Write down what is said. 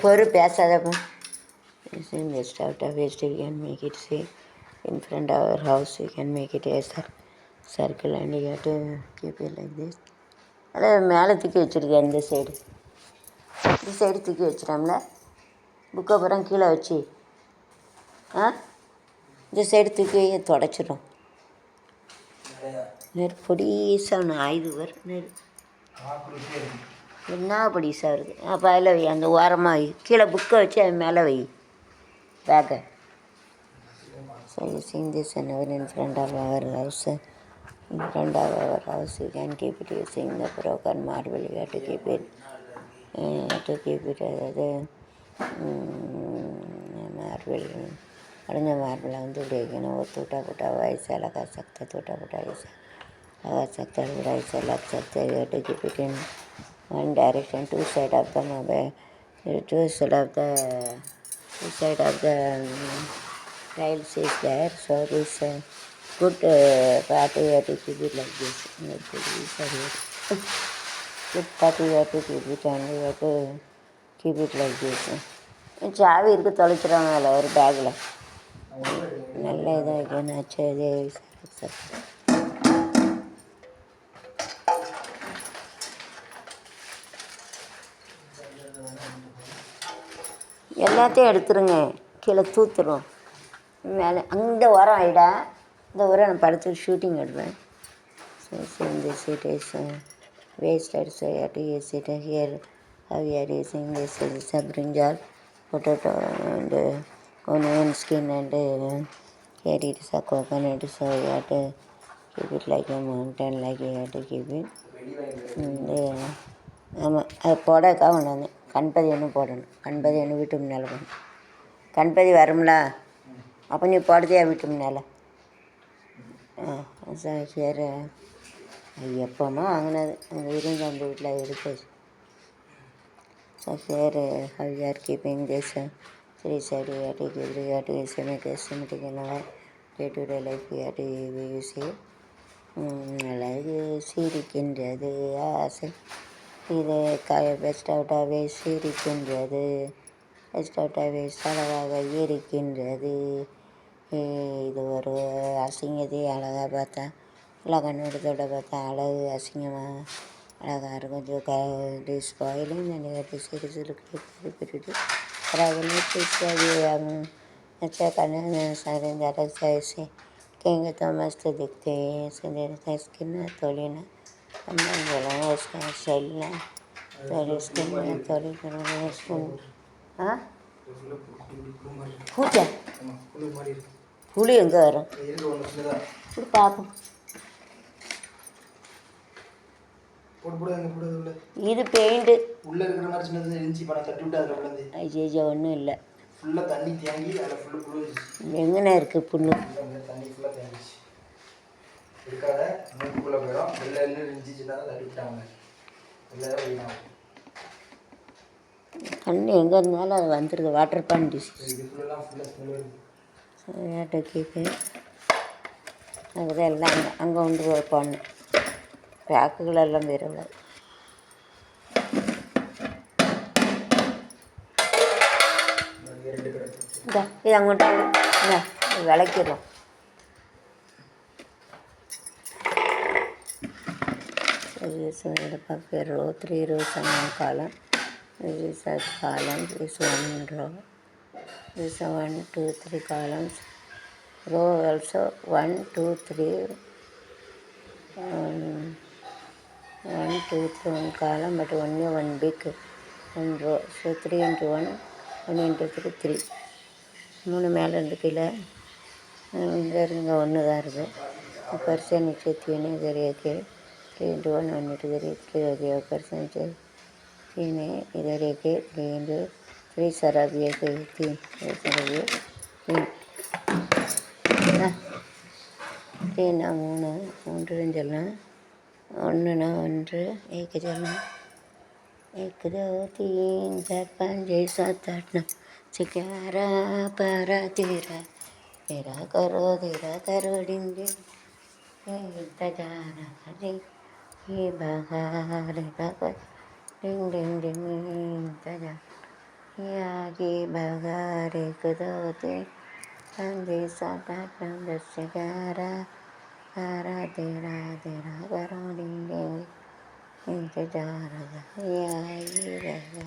பொறு பேசாதப்ப. Just out of waste we can make it say in front of our house we can make it a circle and you have to keep it like this. அதான் மேலே தூக்கி வச்சுருக்கேன் இந்த side தூக்கி வச்சிடாமல புக்கை அப்புறம் கீழே வச்சு இந்த சைடு தூக்கி தொடச்சிடும். நெரு பொடிசாக ஆயுது வரும் நெரு என்ன பொடிசாக வருது. அப்போ அதில் வை, அந்த ஓரமாக வை, கீழே புக்கை வச்சு அது மேலே வை பேக்கை. So you see this and in front of our house. In front of our house you can keep it using the broken marble. You have to keep it. அதாவது மார்பிள் உடஞ்ச மார்பிளை வந்து இப்படி வைக்கணும். ஒரு टूटा फूटा वैसा लगा सकता, टूटा फूटा ऐसा लगा सकता, ऐसा लग सकता है. You have to keep it in one direction, two side of the tiles is there. So this good part you have to keep it like this. Good part you have to keep it and you have to keep it like this. சாவி இருக்குது தொலைச்சிடுவாங்க அதில் ஒரு பேக்கில். நல்ல இதாக வைக்கணும். சரி sir எல்லாத்தையும் எடுத்துருங்க, கீழே தூத்துரும். மேலே அந்த உரம் ஆகிடா, இந்த உரம் நான் படத்துக்கு ஷூட்டிங் எடுப்பேன். ஸோ இந்த seat is wasted, so you have to use it here. How we are using this is a brinjal, potato and onion skin and here it is a coconut. So you have to keep it like a mountain, like you have to keep it. ஆமாம், அது போடக்காக கொண்டாந்து கண்பதி ஒன்று போடணும். கண்பதி ஒன்று வீட்டு முன்னால் போடணும். கண்பதி வரும்ல, அப்போ நீ போடுறதே வீட்டு முன்னால். ஹியர் எப்போமா வாங்கினது அங்கே இருந்து அந்த வீட்டில் எடுத்து. So here how you are keeping this three side you have to keep, you have to systematic in our day to day life you have to use it. அழகு சிரிக்கின்றது ஆசை, இது பெஸ்ட் அவுட்டாகவே சிரிக்கின்றது, பெஸ்ட் அவுட்டாகவே அழகாக இருக்கின்றது. இது ஒரு அசிங்கத்தை அழகாக பார்த்தா, எல்லா கண்ணோட்டத்தோட பார்த்தா அழகு அசிங்கமாக அழகாக இருக்கும். ஸ்பாயிலிங் பிரிட்டு अच्छा करना सारे ज़्यादा से कहेंगे तो मस्त दिखते हैं. स्किन थोड़ी ना हमने बोला उसका सेलना थोड़ी स्किन थोड़ी स्किन. हाँ பூச்சா புளி எங்கே வரும் இப்படி பார்ப்போம். இது பெயிண்ட்டு உள்ள இருக்கிற மாதிரி சின்னது இருந்துச்சு. பணம் தட்டி விட்டு அதில் விழுந்து ஐயோ ஒன்றும் இல்லை. ஃபுல்லாக தண்ணி தேங்கி அதில் ஃபுல்லாக புழு எங்கண்ணே இருக்குது புண்ணு. தண்ணி ஃபுல்லாக தேங்கிச்சு இருக்காத மூக்குள்ளே போயிடும். வெளில இருந்து இருந்துச்சுன்னா தட்டி விட்டாங்க. வெளில வீணாகும். தண்ணி எங்கே இருந்தாலும் அது வந்துடுது. வாட்டர் பான் டிசீஸ் இது ஃபுல்லாக ஸ்மெல் வருது. கீப்பு அதுதான் எல்லாம் அங்கே கொண்டு வைப்பான்னு பேக்குகளெல்லாம் வேறவில்லை. இது அங்கிட்ட விளக்கிடுறோம். பார்க்க row 3 rows and 1 column. This is a column, this 1 row, this 1 2 3 columns. Row also 1 2 3 1 2 3 1 column, but only one big one row. So 3 into 1 1 into 3 3 மூணு மேலே இருந்து கீழே இங்கே இங்கே ஒன்று தான் இருக்குது. परसे नीचे 3 इधर 1 है, 3 into 1 1 into 3 3 हो गया. परसे नीचे 3 है, इधर 1 है, 3 into 3 सारा भी 1 है, 3 सारा भी 3 3 ना 3 3 चलना 1 ना 1 1 चलना 1 2 3 4 5 6 7 8 9 सिकारा पारा तेरा तेरा करो डिंगे इंतजार करे ये बहार का डिंग डिंग डिंग इंतजार बगैर एक दो तीन बंदी सात आठ नौ दस ग्यारह बारह तेरह तेरह करोड़ी इंतजार ये रहेगा